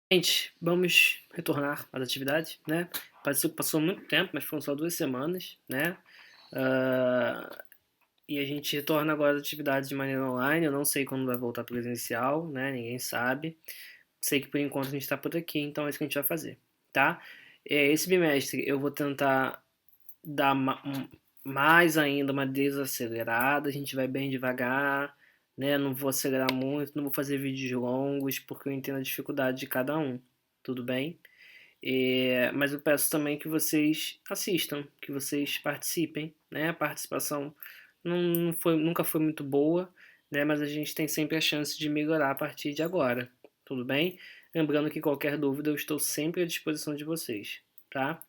Gente, vamos retornar às atividades, né? Pareceu que passou muito tempo, mas foram só 2 semanas, né? Ah, e a gente retorna agora às atividades de maneira online. Eu não sei quando vai voltar presencial, né? Ninguém sabe. Sei que por enquanto a gente está por aqui, então é isso que a gente vai fazer, tá? Esse bimestre eu vou tentar dar mais ainda uma desacelerada. A gente vai bem devagar, né? Não vou acelerar muito, não vou fazer vídeos longos, porque eu entendo a dificuldade de cada um, tudo bem? Mas eu peço também que vocês assistam, que vocês participem, né? A participação nunca foi muito boa, né? Mas a gente tem sempre a chance de melhorar a partir de agora, tudo bem? Lembrando que qualquer dúvida eu estou sempre à disposição de vocês, tá?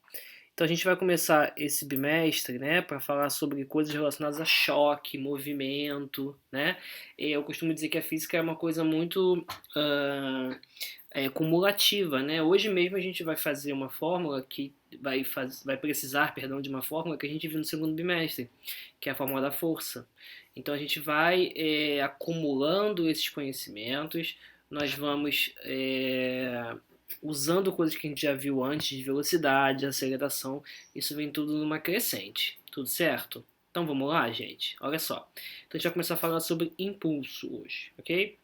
Então a gente vai começar esse bimestre, né, para falar sobre coisas relacionadas a choque, movimento, né? Eu costumo dizer que a física é uma coisa muito cumulativa, né? Hoje mesmo a gente vai fazer uma fórmula que vai precisar, perdão, de uma fórmula que a gente viu no segundo bimestre, que é a fórmula da força. Então a gente vai acumulando esses conhecimentos, nós vamos usando coisas que a gente já viu antes, de velocidade, aceleração, isso vem tudo numa crescente, tudo certo? Então vamos lá, gente? Olha só. Então a gente vai começar a falar sobre impulso hoje, ok?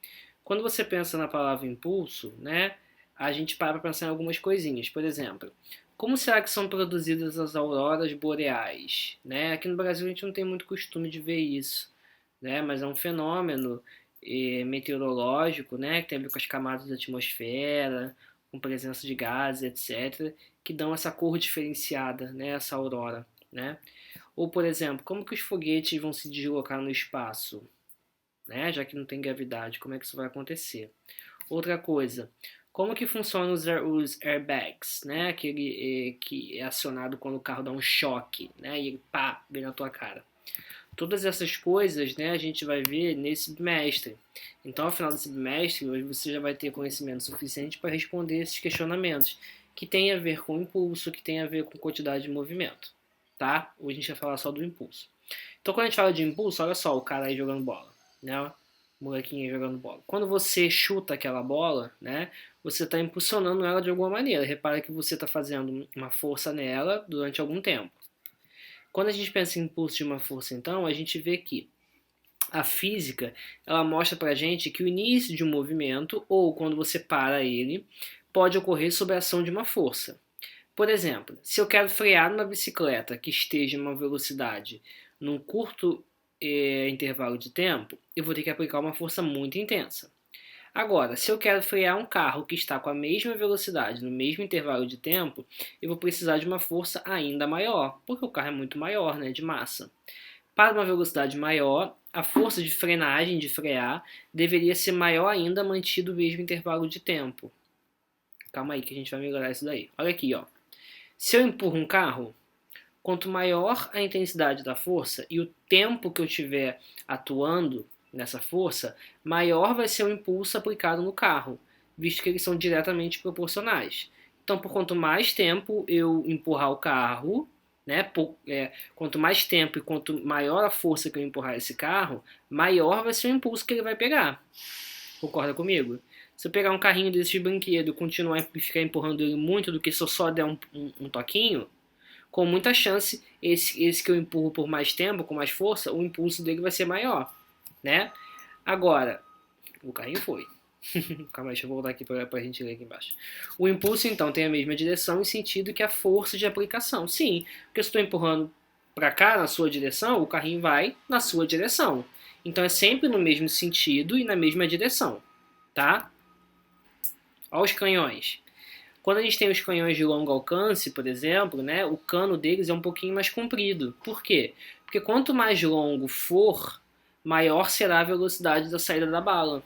Quando você pensa na palavra impulso, né, a gente para pensar em algumas coisinhas. Por exemplo, como será que são produzidas as auroras boreais? Né? Aqui no Brasil a gente não tem muito costume de ver isso, né? Mas é um fenômeno meteorológico, né, que tem a ver com as camadas da atmosfera, com presença de gases, etc., que dão essa cor diferenciada, né, essa aurora. Né? Ou, por exemplo, como que os foguetes vão se deslocar no espaço? Né? Já que não tem gravidade, como é que isso vai acontecer? Outra coisa, como que funcionam os airbags, né? Aquele que é acionado quando o carro dá um choque, né? E ele pá, vem na tua cara. Todas essas coisas, né, a gente vai ver nesse bimestre. Então, ao final desse bimestre, hoje você já vai ter conhecimento suficiente para responder esses questionamentos, que tem a ver com impulso, que tem a ver com quantidade de movimento, tá? Hoje a gente vai falar só do impulso. Então, quando a gente fala de impulso, olha só o cara aí jogando bola, né? O molequinho aí jogando bola. Quando você chuta aquela bola, né, você está impulsionando ela de alguma maneira. Repara que você está fazendo uma força nela durante algum tempo. Quando a gente pensa em impulso de uma força, então, a gente vê que a física ela mostra para a gente que o início de um movimento, ou quando você para ele, pode ocorrer sob a ação de uma força. Por exemplo, se eu quero frear uma bicicleta que esteja em uma velocidade num curto intervalo de tempo, eu vou ter que aplicar uma força muito intensa. Agora, se eu quero frear um carro que está com a mesma velocidade no mesmo intervalo de tempo, eu vou precisar de uma força ainda maior, porque o carro é muito maior, né, de massa. Para uma velocidade maior, a força de frenagem, de frear, deveria ser maior ainda mantido o mesmo intervalo de tempo. Calma aí que a gente vai melhorar isso daí. Olha aqui, ó. Se eu empurro um carro, quanto maior a intensidade da força e o tempo que eu tiver atuando nessa força, maior vai ser o impulso aplicado no carro, visto que eles são diretamente proporcionais. Então, por quanto mais tempo eu empurrar o carro, né, quanto mais tempo e quanto maior a força que eu empurrar esse carro, maior vai ser o impulso que ele vai pegar. Concorda comigo? Se eu pegar um carrinho desse de brinquedo e continuar e ficar empurrando ele muito do que se eu só der um toquinho, com muita chance, esse que eu empurro por mais tempo, com mais força, o impulso dele vai ser maior, né? Agora, o carrinho foi. Calma aí, deixa eu voltar aqui para a gente ler aqui embaixo. O impulso, então, tem a mesma direção e sentido que a força de aplicação. Sim, porque se eu estou empurrando para cá, na sua direção, o carrinho vai na sua direção. Então, é sempre no mesmo sentido e na mesma direção, tá? Olha os canhões. Quando a gente tem os canhões de longo alcance, por exemplo, né, o cano deles é um pouquinho mais comprido. Por quê? Porque quanto mais longo for, maior será a velocidade da saída da bala.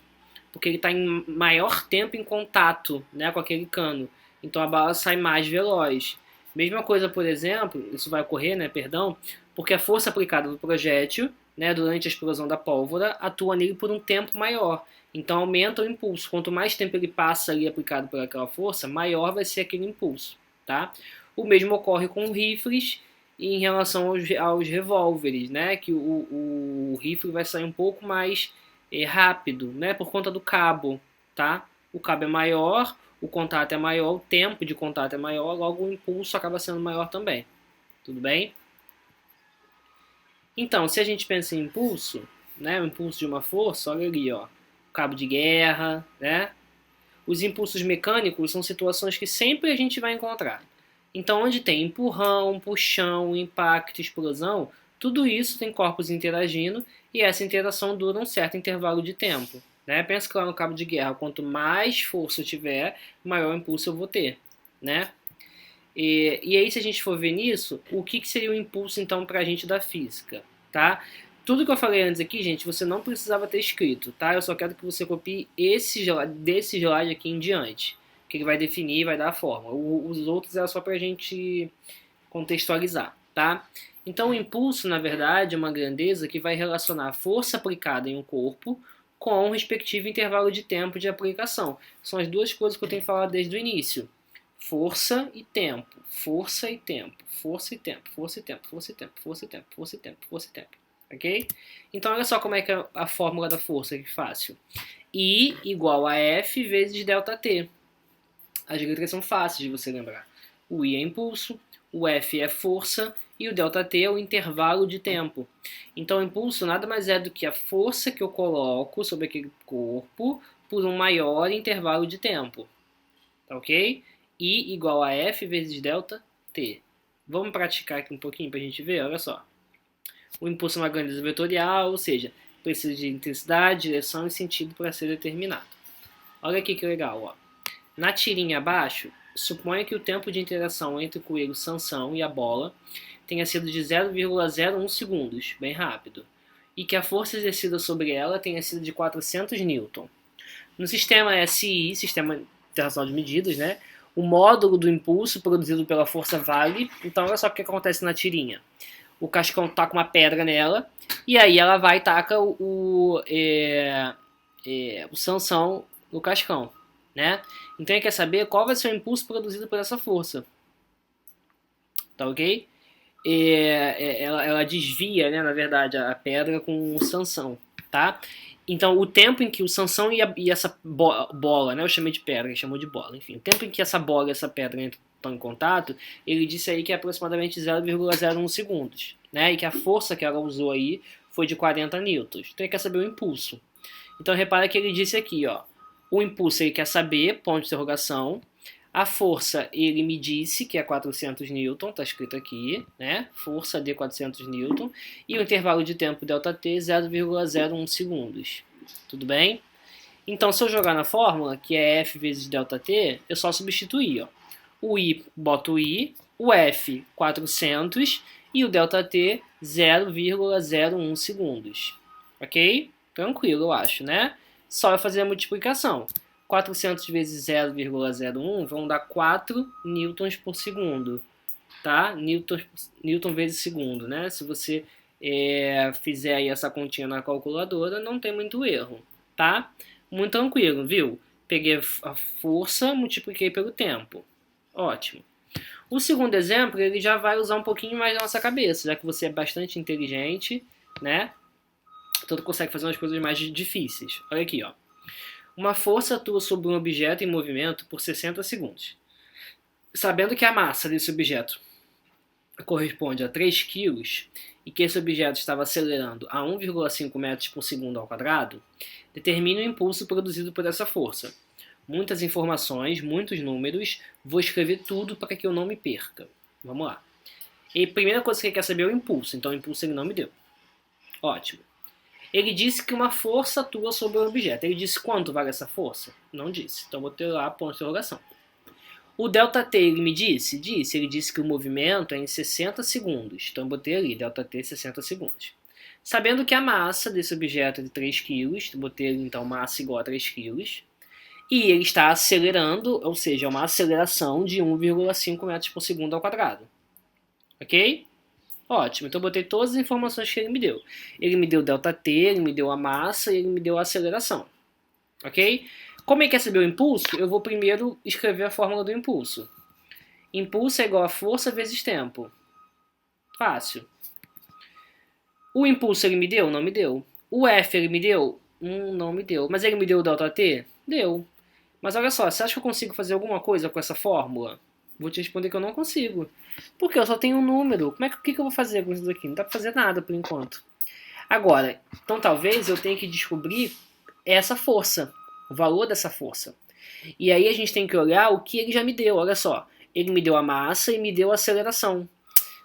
Porque ele está em maior tempo em contato, né, com aquele cano. Então a bala sai mais veloz. Mesma coisa, por exemplo, isso vai ocorrer, né, perdão, porque a força aplicada no projétil, né, durante a explosão da pólvora, atua nele por um tempo maior. Então aumenta o impulso. Quanto mais tempo ele passa ali aplicado por aquela força, maior vai ser aquele impulso, tá? O mesmo ocorre com rifles e em relação aos revólveres, né? Que o rifle vai sair um pouco mais rápido, né? Por conta do cabo, tá? O cabo é maior, o contato é maior, o tempo de contato é maior, logo o impulso acaba sendo maior também. Tudo bem? Então, se a gente pensa em impulso, né, o impulso de uma força, olha ali, ó, cabo de guerra, né? Os impulsos mecânicos são situações que sempre a gente vai encontrar. Então, onde tem empurrão, puxão, impacto, explosão, tudo isso tem corpos interagindo e essa interação dura um certo intervalo de tempo. Né? Pensa que lá no cabo de guerra, quanto mais força eu tiver, maior impulso eu vou ter. Né? E aí, se a gente for ver nisso, o que seria o impulso então para a gente da física? Tá? Tudo que eu falei antes aqui, gente, você não precisava ter escrito, tá? Eu só quero que você copie desse slide aqui em diante, que ele vai definir, vai dar a forma. Os outros era só para a gente contextualizar, tá? Então, o impulso, na verdade, é uma grandeza que vai relacionar a força aplicada em um corpo com o respectivo intervalo de tempo de aplicação. São as duas coisas que eu tenho falado desde o início. Força e tempo, força e tempo, força e tempo, força e tempo, força e tempo, força e tempo, força e tempo, força e tempo. Ok? Então, olha só como é que é a fórmula da força, que fácil. I igual a F vezes ΔT. As letras são fáceis de você lembrar. O I é impulso, o F é força e o ΔT é o intervalo de tempo. Então, o impulso nada mais é do que a força que eu coloco sobre aquele corpo por um maior intervalo de tempo. Tá ok? I igual a F vezes ΔT. Vamos praticar aqui um pouquinho para a gente ver? Olha só. O impulso é uma grandeza vetorial, ou seja, precisa de intensidade, direção e sentido para ser determinado. Olha aqui que legal, ó. Na tirinha abaixo, suponha que o tempo de interação entre o coelho Sansão e a bola tenha sido de 0,01 segundos, bem rápido, e que a força exercida sobre ela tenha sido de 400 newton. No sistema SI, Sistema Internacional de Medidas, né, o módulo do impulso produzido pela força vale. Então, olha só o que acontece na tirinha. O Cascão taca uma pedra nela, e aí ela vai e taca o Sansão no Cascão. Né? Então ele quer saber qual vai ser o impulso produzido por essa força. Tá ok? Ela desvia, né, na verdade, a pedra com o Sansão. Tá? Então o tempo em que o Sansão e essa bola, né, eu chamei de pedra, ele chamou de bola, enfim, o tempo em que essa bola e essa pedra estão em contato, ele disse aí que é aproximadamente 0,01 segundos, né, e que a força que ela usou aí foi de 40 newtons. Então ele quer saber o impulso. Então repara que ele disse aqui, ó, o impulso ele quer saber, ponto de interrogação. A força ele me disse que é 400 newton, está escrito aqui, né? Força de 400 newton. E o intervalo de tempo ΔT 0,01 segundos. Tudo bem? Então, se eu jogar na fórmula, que é F vezes ΔT, eu só substituir, ó. O I, boto o I, o F, 400, e o ΔT, 0,01 segundos. Ok? Tranquilo, eu acho, né? Só eu fazer a multiplicação. 400 vezes 0,01 vão dar 4 newtons por segundo. Tá? Newton vezes segundo, né? Se você fizer aí essa continha na calculadora, não tem muito erro. Tá? Muito tranquilo, viu? Peguei a força, multipliquei pelo tempo. Ótimo. O segundo exemplo, ele já vai usar um pouquinho mais da nossa cabeça, já que você é bastante inteligente, né? Então tu consegue fazer umas coisas mais difíceis. Olha aqui, ó. Uma força atua sobre um objeto em movimento por 60 segundos. Sabendo que a massa desse objeto corresponde a 3 kg e que esse objeto estava acelerando a 1,5 metros por segundo ao quadrado, determine o impulso produzido por essa força. Muitas informações, muitos números, vou escrever tudo para que eu não me perca. Vamos lá. E a primeira coisa que ele quer saber é o impulso, então o impulso ele não me deu. Ótimo. Ele disse que uma força atua sobre o objeto. Ele disse quanto vale essa força? Não disse. Então vou ter lá ponto de interrogação. O ΔT ele me disse? Disse. Ele disse que o movimento é em 60 segundos. Então eu botei ali, ΔT 60 segundos. Sabendo que a massa desse objeto é de 3 kg, botei ali então massa igual a 3 kg. E ele está acelerando, ou seja, uma aceleração de 1,5 metros por segundo ao quadrado. Ok? Ótimo, então eu botei todas as informações que ele me deu. Ele me deu ΔT, ele me deu a massa e ele me deu a aceleração. Ok? Como ele quer saber o impulso, eu vou primeiro escrever a fórmula do impulso. Impulso é igual a força vezes tempo. Fácil. O impulso ele me deu? Não me deu. O F ele me deu? Não me deu. Mas ele me deu o ΔT? Deu. Mas olha só, você acha que eu consigo fazer alguma coisa com essa fórmula? Vou te responder que eu não consigo. Porque eu só tenho um número. O que eu vou fazer com isso daqui? Não dá pra fazer nada por enquanto. Agora, então talvez eu tenha que descobrir essa força, o valor dessa força. E aí a gente tem que olhar o que ele já me deu. Olha só, ele me deu a massa e me deu a aceleração.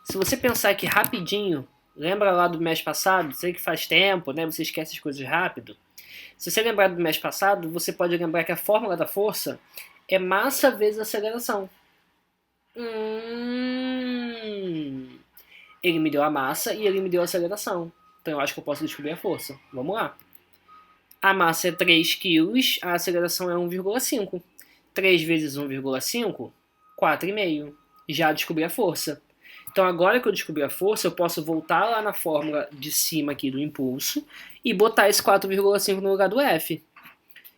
Se você pensar aqui rapidinho, lembra lá do mês passado? Sei que faz tempo, né? Você esquece as coisas rápido. Se você lembrar do mês passado, você pode lembrar que a fórmula da força é massa vezes aceleração. Ele me deu a massa e ele me deu a aceleração. Então eu acho que eu posso descobrir a força. Vamos lá. A massa é 3 kg, a aceleração é 1,5. 3 vezes 1,5, 4,5. Já descobri a força. Então agora que eu descobri a força, eu posso voltar lá na fórmula de cima aqui do impulso e botar esse 4,5 no lugar do F.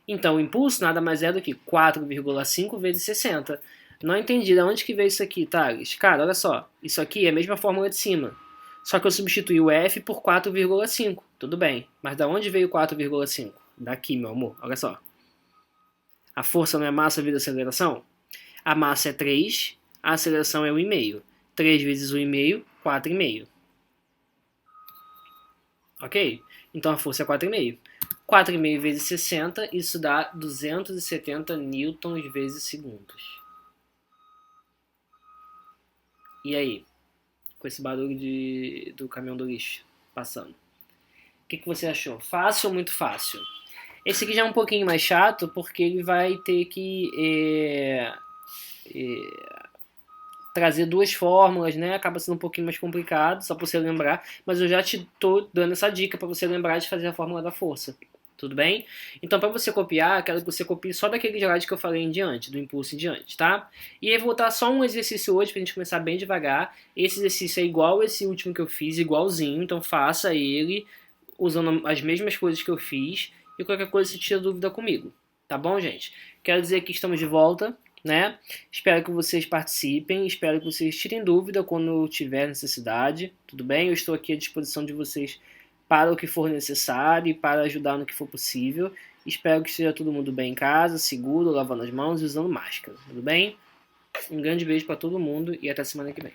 Então o impulso nada mais é do que 4,5 vezes 60. Não entendi de onde que veio isso aqui, Thales. Cara, olha só. Isso aqui é a mesma fórmula de cima. Só que eu substituí o F por 4,5. Tudo bem. Mas da onde veio 4,5? Daqui, meu amor. Olha só. A força não é massa vezes aceleração? A massa é 3, a aceleração é 1,5. 3 vezes 1,5, 4,5. Ok? Então a força é 4,5. 4,5 vezes 60, isso dá 270 newtons vezes segundos. E aí? Com esse barulho do caminhão do lixo passando. O que você achou? Fácil ou muito fácil? Esse aqui já é um pouquinho mais chato, porque ele vai ter que trazer duas fórmulas, né? Acaba sendo um pouquinho mais complicado, só para você lembrar. Mas eu já te tô dando essa dica para você lembrar de fazer a fórmula da força. Tudo bem? Então, para você copiar, quero que você copie só daquele slide que eu falei em diante, do impulso em diante, tá? E aí, vou botar só um exercício hoje pra gente começar bem devagar. Esse exercício é igual esse último que eu fiz, igualzinho, então faça ele usando as mesmas coisas que eu fiz e qualquer coisa você tira dúvida comigo. Tá bom, gente? Quero dizer que estamos de volta, né? Espero que vocês participem, espero que vocês tirem dúvida quando tiver necessidade, tudo bem? Eu estou aqui à disposição de vocês para o que for necessário e para ajudar no que for possível. Espero que esteja todo mundo bem em casa, seguro, lavando as mãos e usando máscara, tudo bem? Um grande beijo para todo mundo e até semana que vem.